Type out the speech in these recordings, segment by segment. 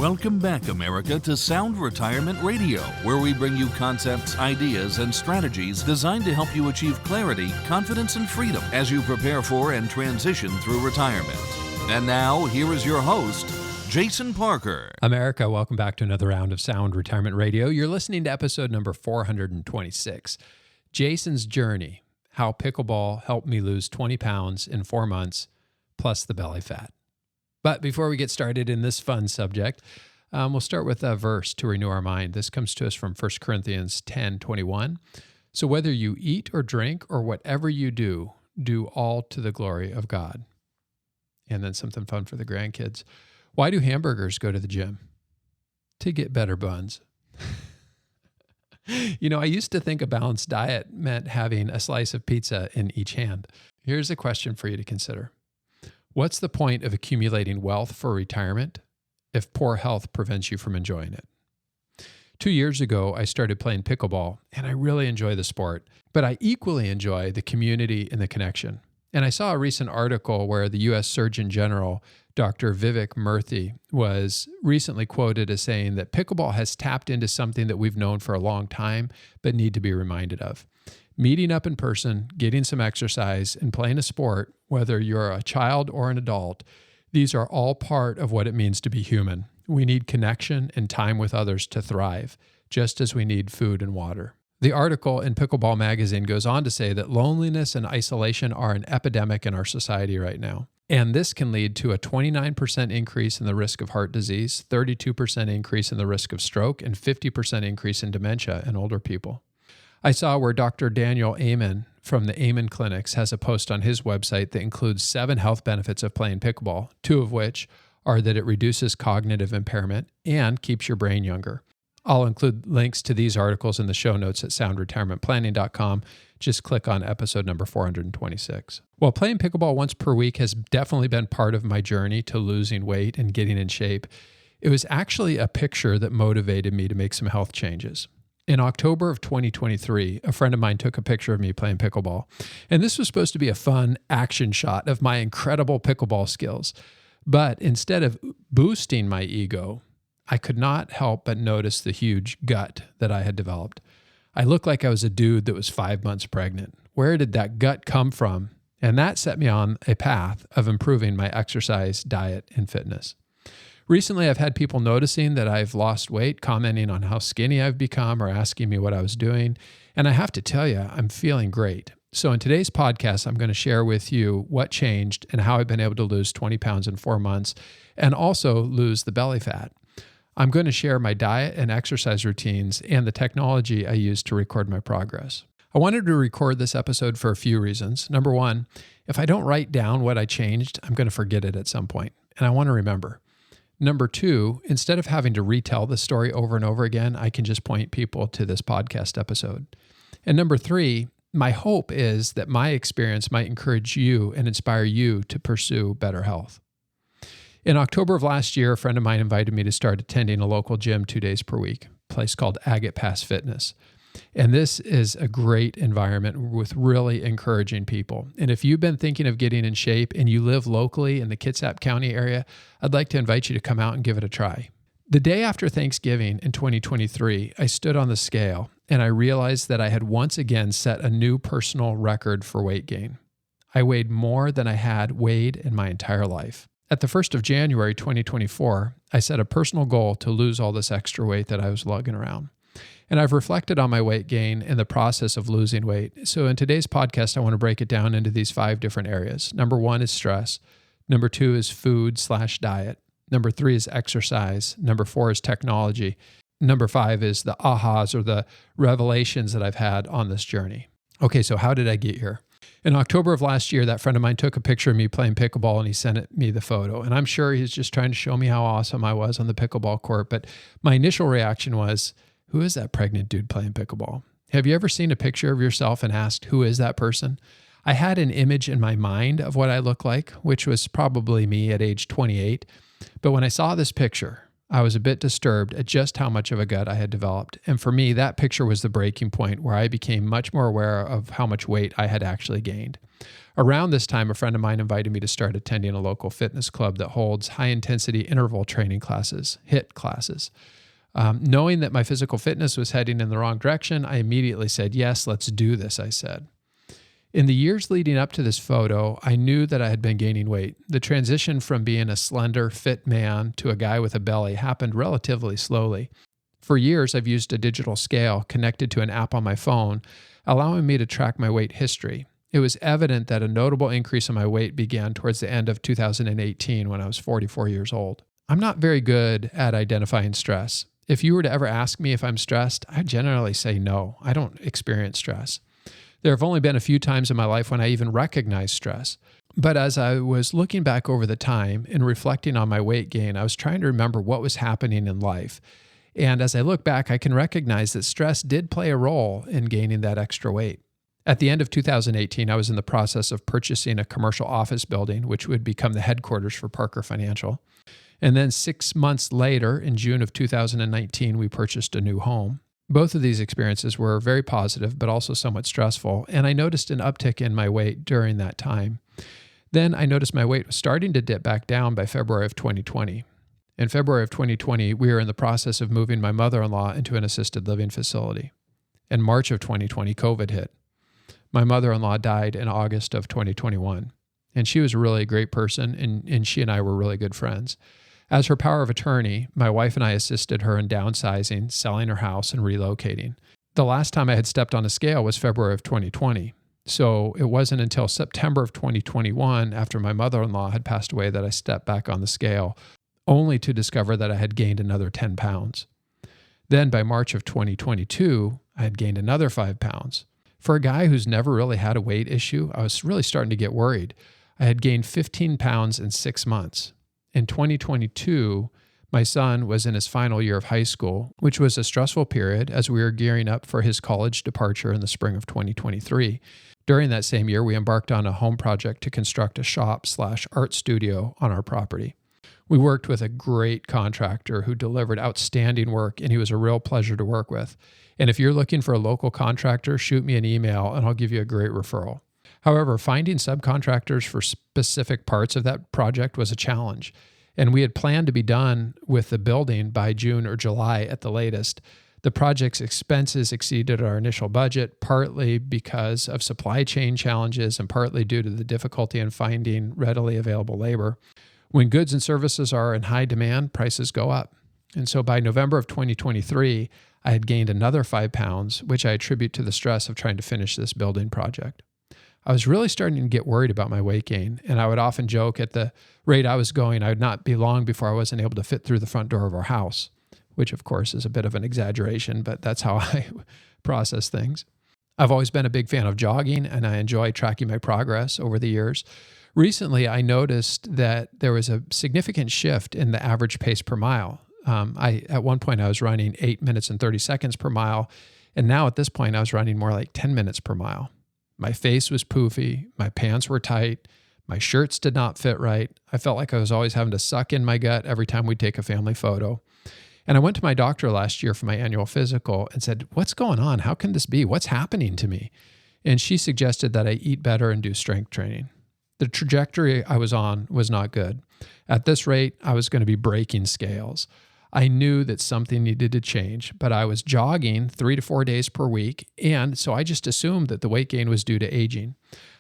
Welcome back, America, to Sound Retirement Radio, where we bring you concepts, ideas, and strategies designed to help you achieve clarity, confidence, and freedom as you prepare for and transition through retirement. And now, here is your host, Jason Parker. America, welcome back to another round of Sound Retirement Radio. You're listening to episode number 426, Jason's Journey, How Pickleball Helped Me Lose 20 Pounds in 4 months, plus the belly fat. But before we get started in this fun subject, we'll start with a verse to renew our mind. This comes to us from 1 Corinthians 10:21. So whether you eat or drink or whatever you do, do all to the glory of God. And then something fun for the grandkids. Why do hamburgers go to the gym? To get better buns. You know, I used to think a balanced diet meant having a slice of pizza in each hand. Here's a question for you to consider. What's the point of accumulating wealth for retirement if poor health prevents you from enjoying it? 2 years ago, I started playing pickleball, and I really enjoy the sport, but I equally enjoy the community and the connection. And I saw a recent article where the U.S. Surgeon General, Dr. Vivek Murthy, was recently quoted as saying that pickleball has tapped into something that we've known for a long time, but need to be reminded of. Meeting up in person, getting some exercise, and playing a sport, whether you're a child or an adult, these are all part of what it means to be human. We need connection and time with others to thrive, just as we need food and water. The article in Pickleball magazine goes on to say that loneliness and isolation are an epidemic in our society right now. And this can lead to a 29% increase in the risk of heart disease, 32% increase in the risk of stroke, and 50% increase in dementia in older people. I saw where Dr. Daniel Amen from the Amen Clinics has a post on his website that includes 7 health benefits of playing pickleball, 2 of which are that it reduces cognitive impairment and keeps your brain younger. I'll include links to these articles in the show notes at soundretirementplanning.com. Just click on episode number 426. Well, playing pickleball once per week has definitely been part of my journey to losing weight and getting in shape. It was actually a picture that motivated me to make some health changes. In October of 2023, a friend of mine took a picture of me playing pickleball. And this was supposed to be a fun action shot of my incredible pickleball skills. But instead of boosting my ego, I could not help but notice the huge gut that I had developed. I looked like I was a dude that was 5 months pregnant. Where did that gut come from? And that set me on a path of improving my exercise, diet, and fitness. Recently, I've had people noticing that I've lost weight, commenting on how skinny I've become or asking me what I was doing. And I have to tell you, I'm feeling great. So in today's podcast, I'm going to share with you what changed and how I've been able to lose 20 pounds in 4 months and also lose the belly fat. I'm going to share my diet and exercise routines and the technology I use to record my progress. I wanted to record this episode for a few reasons. Number one, if I don't write down what I changed, I'm going to forget it at some point, and I want to remember. Number two, instead of having to retell the story over and over again, I can just point people to this podcast episode. And number three, my hope is that my experience might encourage you and inspire you to pursue better health. In October of last year, a friend of mine invited me to start attending a local gym 2 days per week, a place called Agate Pass Fitness. And this is a great environment with really encouraging people. And if you've been thinking of getting in shape and you live locally in the Kitsap County area, I'd like to invite you to come out and give it a try. The day after Thanksgiving in 2023, I stood on the scale and I realized that I had once again set a new personal record for weight gain. I weighed more than I had weighed in my entire life. At the 1st of January 2024, I set a personal goal to lose all this extra weight that I was lugging around. And I've reflected on my weight gain in the process of losing weight. So in today's podcast, I want to break it down into these 5 different areas. Number 1 is stress. Number 2 is food/diet. Number 3 is exercise. Number 4 is technology. Number 5 is the ahas or the revelations that I've had on this journey. Okay, so how did I get here? In October of last year, that friend of mine took a picture of me playing pickleball and he sent me the photo. And I'm sure he's just trying to show me how awesome I was on the pickleball court. But my initial reaction was, who is that pregnant dude playing pickleball? Have you ever seen a picture of yourself and asked, who is that person? I had an image in my mind of what I look like, which was probably me at age 28. But when I saw this picture, I was a bit disturbed at just how much of a gut I had developed. And for me, that picture was the breaking point where I became much more aware of how much weight I had actually gained. Around this time, a friend of mine invited me to start attending a local fitness club that holds high-intensity interval training classes, HIIT classes. Knowing that my physical fitness was heading in the wrong direction, I immediately said, yes, let's do this, I said. In the years leading up to this photo, I knew that I had been gaining weight. The transition from being a slender, fit man to a guy with a belly happened relatively slowly. For years, I've used a digital scale connected to an app on my phone, allowing me to track my weight history. It was evident that a notable increase in my weight began towards the end of 2018 when I was 44 years old. I'm not very good at identifying stress. If you were to ever ask me if I'm stressed, I generally say no. I don't experience stress. There have only been a few times in my life when I even recognized stress. But as I was looking back over the time and reflecting on my weight gain, I was trying to remember what was happening in life. And as I look back, I can recognize that stress did play a role in gaining that extra weight. At the end of 2018, I was in the process of purchasing a commercial office building, which would become the headquarters for Parker Financial. And then 6 months later, in June of 2019, we purchased a new home. Both of these experiences were very positive, but also somewhat stressful, and I noticed an uptick in my weight during that time. Then I noticed my weight was starting to dip back down by February of 2020. In February of 2020, we were in the process of moving my mother-in-law into an assisted living facility. In March of 2020, COVID hit. My mother-in-law died in August of 2021, and she was a really great person, and she and I were really good friends. As her power of attorney, my wife and I assisted her in downsizing, selling her house, and relocating. The last time I had stepped on a scale was February of 2020. So it wasn't until September of 2021, after my mother-in-law had passed away, that I stepped back on the scale, only to discover that I had gained another 10 pounds. Then by March of 2022, I had gained another 5 pounds. For a guy who's never really had a weight issue, I was really starting to get worried. I had gained 15 pounds in 6 months. In 2022, my son was in his final year of high school, which was a stressful period as we were gearing up for his college departure in the spring of 2023. During that same year, we embarked on a home project to construct a shop/art studio on our property. We worked with a great contractor who delivered outstanding work, and he was a real pleasure to work with. And if you're looking for a local contractor, shoot me an email and I'll give you a great referral. However, finding subcontractors for specific parts of that project was a challenge, and we had planned to be done with the building by June or July at the latest. The project's expenses exceeded our initial budget, partly because of supply chain challenges and partly due to the difficulty in finding readily available labor. When goods and services are in high demand, prices go up. And so by November of 2023, I had gained another 5 pounds, which I attribute to the stress of trying to finish this building project. I was really starting to get worried about my weight gain, and I would often joke at the rate I was going, I would not be long before I wasn't able to fit through the front door of our house, which of course is a bit of an exaggeration, but that's how I process things. I've always been a big fan of jogging, and I enjoy tracking my progress over the years. Recently, I noticed that there was a significant shift in the average pace per mile. At one point, I was running 8 minutes and 30 seconds per mile, and now at this point, I was running more like 10 minutes per mile. My face was poofy, my pants were tight, my shirts did not fit right. I felt like I was always having to suck in my gut every time we'd take a family photo. And I went to my doctor last year for my annual physical and said, "What's going on? How can this be? What's happening to me?" And she suggested that I eat better and do strength training. The trajectory I was on was not good. At this rate, I was going to be breaking scales. I knew that something needed to change, but I was jogging 3 to 4 days per week, and so I just assumed that the weight gain was due to aging.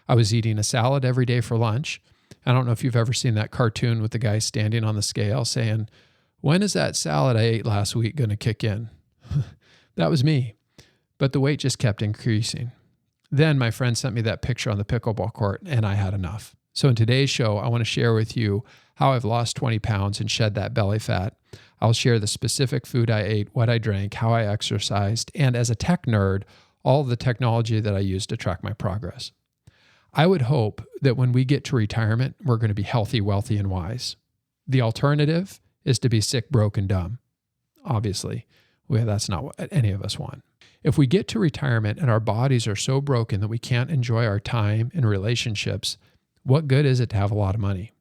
I was eating a salad every day for lunch. I don't know if you've ever seen that cartoon with the guy standing on the scale saying, "When is that salad I ate last week going to kick in?" That was me, but the weight just kept increasing. Then my friend sent me that picture on the pickleball court, and I had enough. So in today's show, I want to share with you how I've lost 20 pounds and shed that belly fat. I'll share the specific food I ate, what I drank, how I exercised, and as a tech nerd, all of the technology that I use to track my progress. I would hope that when we get to retirement, we're going to be healthy, wealthy, and wise. The alternative is to be sick, broke, and dumb. Obviously, that's not what any of us want. If we get to retirement and our bodies are so broken that we can't enjoy our time and relationships, what good is it to have a lot of money?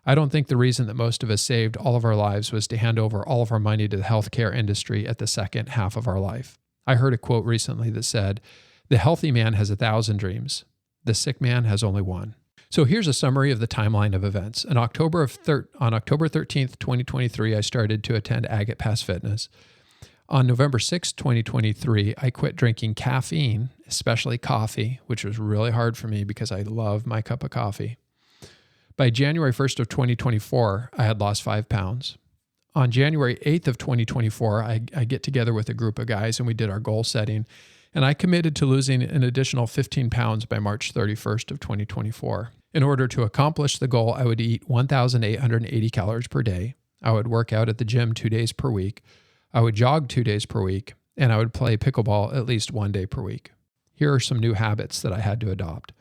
I don't think the reason that most of us saved all of our lives was to hand over all of our money to the healthcare industry at the second half of our life. I heard a quote recently that said, "The healthy man has 1,000 dreams. The sick man has only one." So here's a summary of the timeline of events. On October 13th, 2023, I started to attend Agate Pass Fitness. On November 6th, 2023, I quit drinking caffeine, especially coffee, which was really hard for me because I love my cup of coffee. By January 1st of 2024, I had lost 5 pounds. On January 8th of 2024, I get together with a group of guys and we did our goal setting. And I committed to losing an additional 15 pounds by March 31st of 2024. In order to accomplish the goal, I would eat 1,880 calories per day. I would work out at the gym 2 days per week. I would jog 2 days per week. And I would play pickleball at least 1 day per week. Here are some new habits that I had to adopt.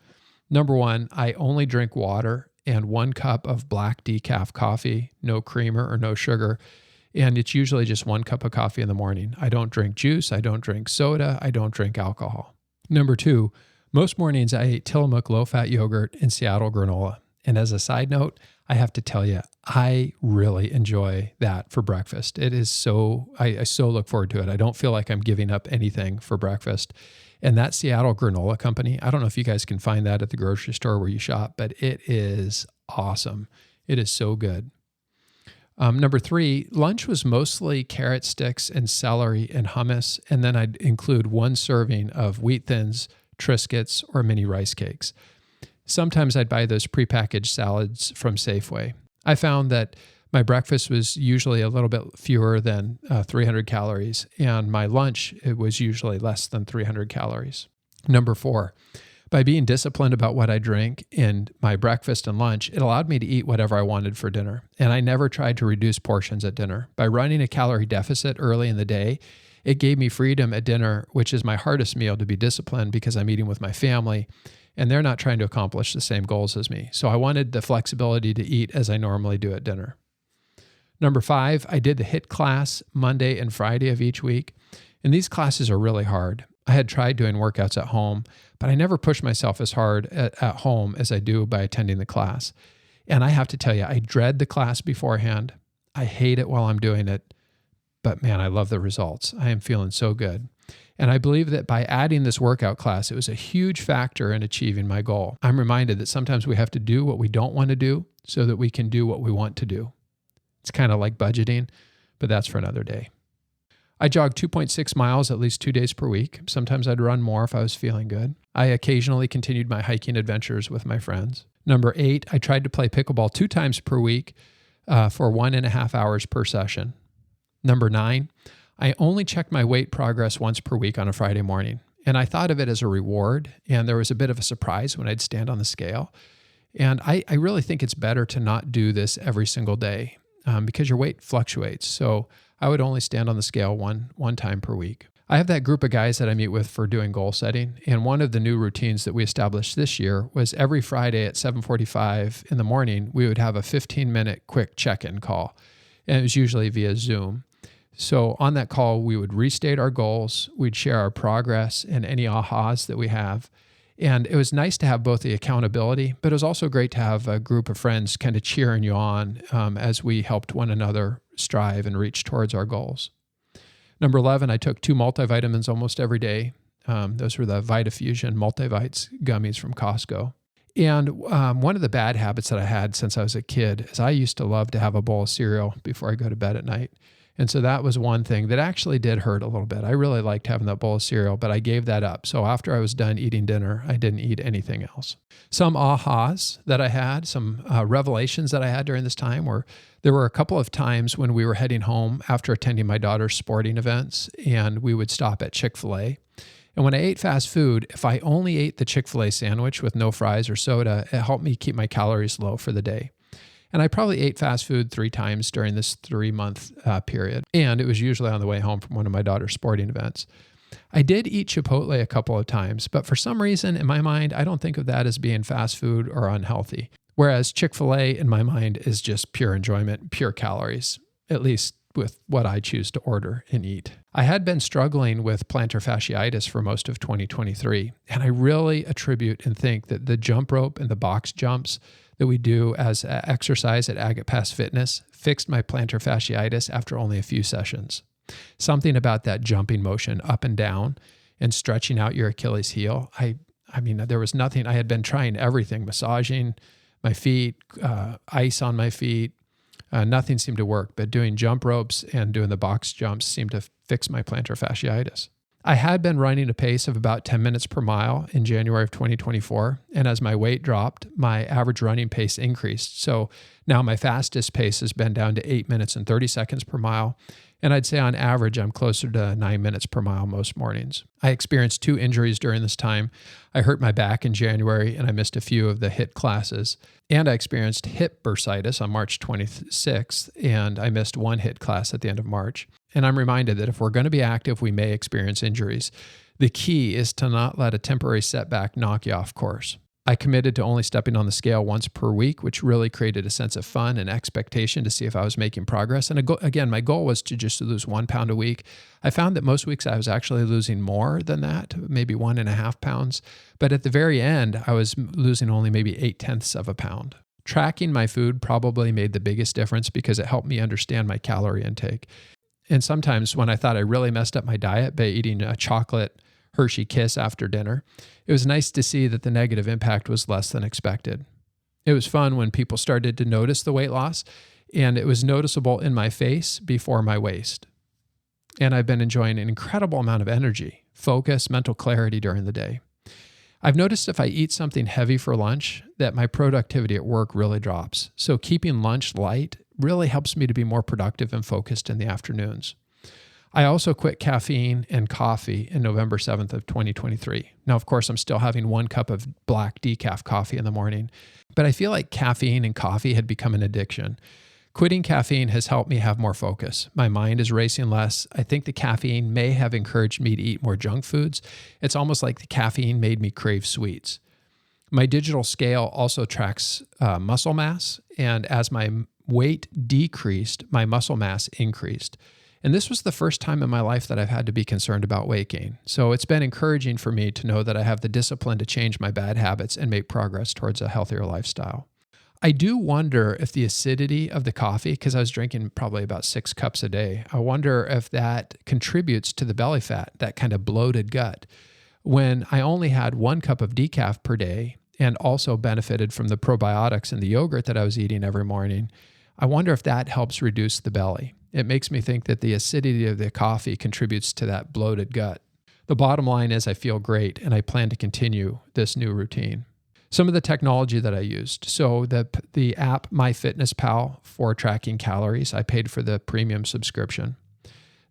Number 1, I only drink water and 1 cup of black decaf coffee, no creamer or no sugar. And it's usually just 1 cup of coffee in the morning. I don't drink juice. I don't drink soda. I don't drink alcohol. Number 2, most mornings I eat Tillamook low-fat yogurt and Seattle granola. And as a side note, I have to tell you, I really enjoy that for breakfast. It is I so look forward to it. I don't feel like I'm giving up anything for breakfast. And that Seattle granola company, I don't know if you guys can find that at the grocery store where you shop, but it is awesome. It is so good. Number 3, lunch was mostly carrot sticks and celery and hummus. And then I'd include 1 serving of wheat thins, Triscuits, or mini rice cakes. Sometimes I'd buy those prepackaged salads from Safeway. I found that my breakfast was usually a little bit fewer than 300 calories, and my lunch, it was usually less than 300 calories. Number 4, by being disciplined about what I drink in my breakfast and lunch, it allowed me to eat whatever I wanted for dinner, and I never tried to reduce portions at dinner. By running a calorie deficit early in the day, it gave me freedom at dinner, which is my hardest meal, to be disciplined because I'm eating with my family, and they're not trying to accomplish the same goals as me. So I wanted the flexibility to eat as I normally do at dinner. Number 5, I did the HIIT class Monday and Friday of each week. And these classes are really hard. I had tried doing workouts at home, but I never pushed myself as hard at home as I do by attending the class. And I have to tell you, I dread the class beforehand. I hate it while I'm doing it. But man, I love the results. I am feeling so good. And I believe that by adding this workout class, it was a huge factor in achieving my goal. I'm reminded that sometimes we have to do what we don't want to do so that we can do what we want to do. It's kind of like budgeting, but that's for another day. I jogged 2.6 miles at least 2 days per week. Sometimes I'd run more if I was feeling good. I occasionally continued my hiking adventures with my friends. Number 8, I tried to play pickleball 2 times per week for 1.5 hours per session. Number 9, I only checked my weight progress once per week on a Friday morning. And I thought of it as a reward. And there was a bit of a surprise when I'd stand on the scale. And I really think it's better to not do this every single day because your weight fluctuates. So I would only stand on the scale one time per week. I have that group of guys that I meet with for doing goal setting. And one of the new routines that we established this year was every Friday at 7:45 in the morning, we would have a 15-minute quick check-in call. And it was usually via Zoom. So on that call, we would restate our goals, we'd share our progress and any ahas that we have. And it was nice to have both the accountability, but it was also great to have a group of friends kind of cheering you on as we helped one another strive and reach towards our goals. Number 11, I took 2 multivitamins almost every day. Those were the VitaFusion Multivites gummies from Costco. And one of the bad habits that I had since I was a kid is I used to love to have a bowl of cereal before I go to bed at night. And so that was one thing that actually did hurt a little bit. I really liked having that bowl of cereal, but I gave that up. So after I was done eating dinner, I didn't eat anything else. Some ahas that I had, some revelations that I had during this time were, there were a couple of times when we were heading home after attending my daughter's sporting events, and we would stop at Chick-fil-A. And when I ate fast food, if I only ate the Chick-fil-A sandwich with no fries or soda, it helped me keep my calories low for the day. And I probably ate fast food 3 times during this 3-month period. And it was usually on the way home from one of my daughter's sporting events. I did eat Chipotle a couple of times, but for some reason in my mind, I don't think of that as being fast food or unhealthy. Whereas Chick-fil-A in my mind is just pure enjoyment, pure calories, at least with what I choose to order and eat. I had been struggling with plantar fasciitis for most of 2023, and I really attribute and think that the jump rope and the box jumps that we do as exercise at Agate Pass Fitness fixed my plantar fasciitis after only a few sessions. Something about that jumping motion up and down and stretching out your Achilles heel. I mean, there was nothing. I had been trying everything, massaging my feet, ice on my feet. Nothing seemed to work, but doing jump ropes and doing the box jumps seemed to fix my plantar fasciitis. I had been running a pace of about 10 minutes per mile in January of 2024, and as my weight dropped, my average running pace increased. So now my fastest pace has been down to 8 minutes and 30 seconds per mile, and I'd say on average, I'm closer to 9 minutes per mile most mornings. I experienced 2 injuries during this time. I hurt my back in January, and I missed a few of the HIIT classes. And I experienced hip bursitis on March 26th, and I missed 1 HIIT class at the end of March. And I'm reminded that if we're going to be active, we may experience injuries. The key is to not let a temporary setback knock you off course. I committed to only stepping on the scale once per week, which really created a sense of fun and expectation to see if I was making progress. And again, my goal was to just lose 1 pound a week. I found that most weeks I was actually losing more than that, maybe 1.5 pounds. But at the very end, I was losing only maybe 0.8 of a pound. Tracking my food probably made the biggest difference because it helped me understand my calorie intake. And sometimes when I thought I really messed up my diet by eating a chocolate Hershey Kiss after dinner, it was nice to see that the negative impact was less than expected. It was fun when people started to notice the weight loss, and it was noticeable in my face before my waist. And I've been enjoying an incredible amount of energy, focus, mental clarity during the day. I've noticed if I eat something heavy for lunch, that my productivity at work really drops. So keeping lunch light really helps me to be more productive and focused in the afternoons. I also quit caffeine and coffee in November 7th of 2023. Now, of course, I'm still having 1 cup of black decaf coffee in the morning, but I feel like caffeine and coffee had become an addiction. Quitting caffeine has helped me have more focus. My mind is racing less. I think the caffeine may have encouraged me to eat more junk foods. It's almost like the caffeine made me crave sweets. My digital scale also tracks muscle mass, and as my weight decreased, my muscle mass increased. And this was the first time in my life that I've had to be concerned about weight gain. So it's been encouraging for me to know that I have the discipline to change my bad habits and make progress towards a healthier lifestyle. I do wonder if the acidity of the coffee, because I was drinking probably about 6 cups a day, I wonder if that contributes to the belly fat, that kind of bloated gut. When I only had 1 cup of decaf per day and also benefited from the probiotics in the yogurt that I was eating every morning, I wonder if that helps reduce the belly. It makes me think that the acidity of the coffee contributes to that bloated gut. The bottom line is I feel great, and I plan to continue this new routine. Some of the technology that I used. So the app MyFitnessPal for tracking calories, I paid for the premium subscription.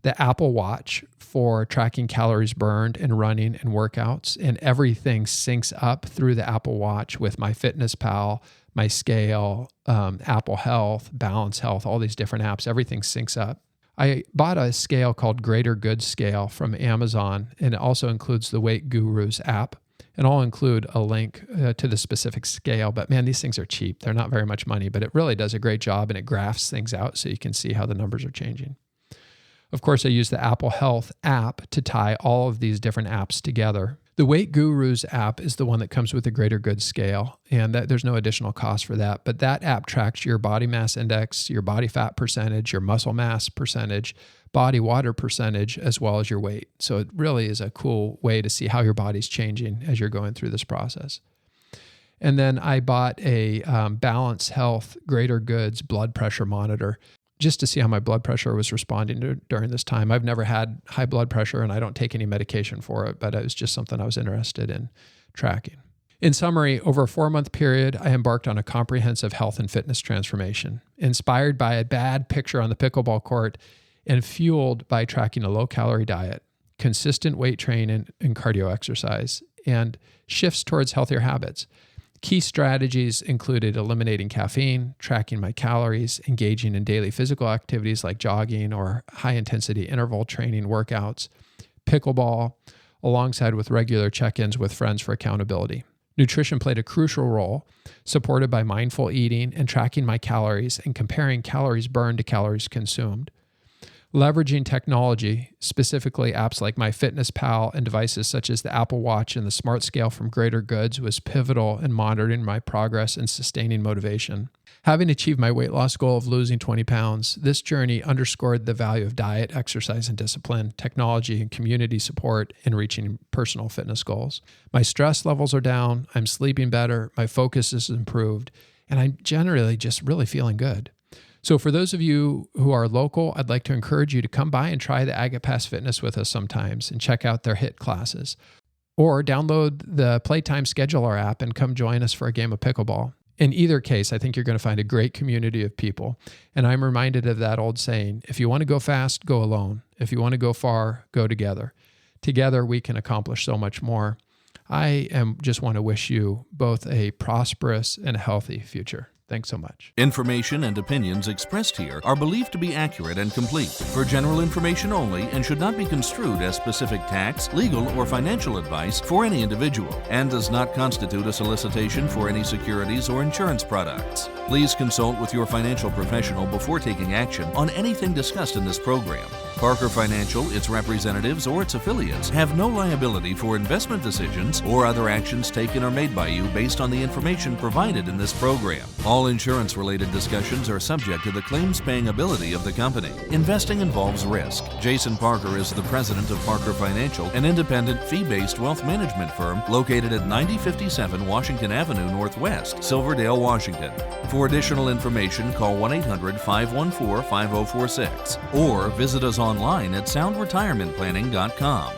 The Apple Watch for tracking calories burned and running and workouts, and everything syncs up through the Apple Watch with MyFitnessPal, my scale, Apple Health, Balance Health, all these different apps, everything syncs up. I bought a scale called Greater Good Scale from Amazon, and it also includes the Weight Gurus app. And I'll include a link to the specific scale, but man, these things are cheap. They're not very much money, but it really does a great job, and it graphs things out so you can see how the numbers are changing. Of course, I use the Apple Health app to tie all of these different apps together. The Weight Gurus app is the one that comes with the Greater Good Scale, and there's no additional cost for that. But that app tracks your body mass index, your body fat percentage, your muscle mass percentage, body water percentage, as well as your weight. So it really is a cool way to see how your body's changing as you're going through this process. And then I bought a Balance Health Greater Goods blood pressure monitor, just to see how my blood pressure was responding during this time. I've never had high blood pressure, and I don't take any medication for it, but it was just something I was interested in tracking. In summary, over a 4-month period, I embarked on a comprehensive health and fitness transformation, inspired by a bad picture on the pickleball court and fueled by tracking a low-calorie diet, consistent weight training and cardio exercise, and shifts towards healthier habits. Key strategies included eliminating caffeine, tracking my calories, engaging in daily physical activities like jogging or high-intensity interval training workouts, pickleball, alongside with regular check-ins with friends for accountability. Nutrition played a crucial role, supported by mindful eating and tracking my calories and comparing calories burned to calories consumed. Leveraging technology, specifically apps like MyFitnessPal and devices such as the Apple Watch and the Smart Scale from Greater Goods, was pivotal in monitoring my progress and sustaining motivation. Having achieved my weight loss goal of losing 20 pounds, this journey underscored the value of diet, exercise and discipline, technology, and community support in reaching personal fitness goals. My stress levels are down, I'm sleeping better, my focus is improved, and I'm generally just really feeling good. So for those of you who are local, I'd like to encourage you to come by and try the Agate Pass Fitness with us sometimes and check out their HIIT classes. Or download the Playtime Scheduler app and come join us for a game of pickleball. In either case, I think you're going to find a great community of people. And I'm reminded of that old saying, if you want to go fast, go alone. If you want to go far, go together. Together, we can accomplish so much more. Just want to wish you both a prosperous and a healthy future. Thanks so much. Information and opinions expressed here are believed to be accurate and complete, for general information only, and should not be construed as specific tax, legal, or financial advice for any individual, and does not constitute a solicitation for any securities or insurance products. Please consult with your financial professional before taking action on anything discussed in this program. Parker Financial, its representatives, or its affiliates have no liability for investment decisions or other actions taken or made by you based on the information provided in this program. All insurance-related discussions are subject to the claims-paying ability of the company. Investing involves risk. Jason Parker is the president of Parker Financial, an independent, fee-based wealth management firm located at 9057 Washington Avenue Northwest, Silverdale, Washington. For additional information, call 1-800-514-5046 or visit us online at soundretirementplanning.com.